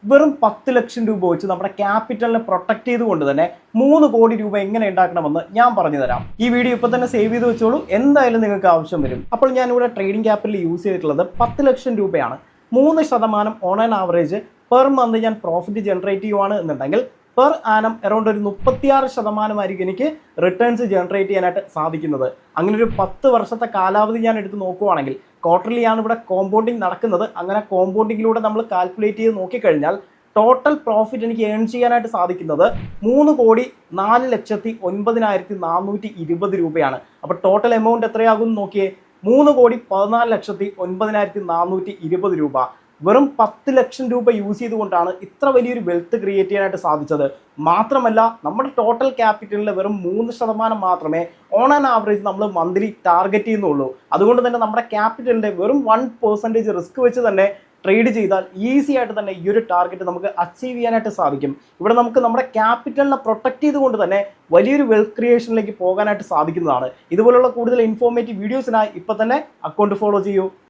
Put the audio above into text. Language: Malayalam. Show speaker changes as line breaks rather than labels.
വെറും 10 ലക്ഷം രൂപ വെച്ച് നമ്മുടെ ക്യാപിറ്റലിനെ പ്രൊട്ടക്ട് ചെയ്തുകൊണ്ട് തന്നെ 3 കോടി രൂപ എങ്ങനെ ഉണ്ടാക്കണമെന്ന് ഞാൻ പറഞ്ഞു തരാം. ഈ വീഡിയോ ഇപ്പോൾ തന്നെ സേവ് ചെയ്ത് വെച്ചോളൂ, എന്തായാലും നിങ്ങൾക്ക് ആവശ്യം വരും. അപ്പോൾ ഞാൻ ഇവിടെ ട്രേഡിംഗ് ക്യാപിറ്റൽ യൂസ് ചെയ്തിട്ടുള്ളത് 10 ലക്ഷം രൂപയാണ്. 3% on an average per month ഞാൻ പ്രോഫിറ്റ് ജനറേറ്റ് ചെയ്യുവാണ് എന്നുണ്ടെങ്കിൽ പെർ ആനം അറൗണ്ട് ഒരു 36% എനിക്ക് റിട്ടേൺസ് ജനറേറ്റ് ചെയ്യാനായിട്ട് സാധിക്കുന്നത്. അങ്ങനെ ഒരു 10 വർഷത്തെ കാലാവധി ഞാൻ എടുത്ത് നോക്കുവാണെങ്കിൽ ക്വാർട്ടർലി ആണ് ഇവിടെ കോമ്പൗണ്ടിങ് നടക്കുന്നത്. അങ്ങനെ കോമ്പൗണ്ടിങ്ങിലൂടെ നമ്മൾ കാൽക്കുലേറ്റ് ചെയ്ത് നോക്കിക്കഴിഞ്ഞാൽ ടോട്ടൽ പ്രോഫിറ്റ് എനിക്ക് ഏൺ ചെയ്യാനായിട്ട് സാധിക്കുന്നത് 3,04,09,420 രൂപയാണ്. അപ്പോൾ ടോട്ടൽ എമൗണ്ട് എത്രയാകും നോക്കിയേ, 3,14,09,420 രൂപ. വെറും 10 ലക്ഷം രൂപ യൂസ് ചെയ്തുകൊണ്ടാണ് ഇത്ര വലിയൊരു വെൽത്ത് ക്രിയേറ്റ് ചെയ്യാനായിട്ട് സാധിച്ചത്. മാത്രമല്ല നമ്മുടെ ടോട്ടൽ ക്യാപിറ്റലിലെ വെറും 3% മാത്രമേ ഓൺ ആൻ ആവറേജ് നമ്മൾ മന്ത്ലി ടാർഗറ്റ് ചെയ്യുന്നുള്ളൂ. അതുകൊണ്ട് തന്നെ നമ്മുടെ ക്യാപിറ്റലിൻ്റെ വെറും 1% റിസ്ക് വെച്ച് തന്നെ ട്രേഡ് ചെയ്താൽ ഈസി ആയിട്ട് തന്നെ ഈ ഒരു ടാർഗറ്റ് നമുക്ക് അച്ചീവ് ചെയ്യാനായിട്ട് സാധിക്കും. ഇവിടെ നമുക്ക് നമ്മുടെ ക്യാപിറ്റലിനെ പ്രൊട്ടക്ട് ചെയ്തുകൊണ്ട് തന്നെ വലിയൊരു വെൽത്ത് ക്രിയേഷനിലേക്ക് പോകാനായിട്ട് സാധിക്കുന്നതാണ്. ഇതുപോലുള്ള കൂടുതൽ ഇൻഫോർമേറ്റീവ് വീഡിയോസിനായി ഇപ്പോൾ തന്നെ അക്കൗണ്ട് ഫോളോ ചെയ്യൂ.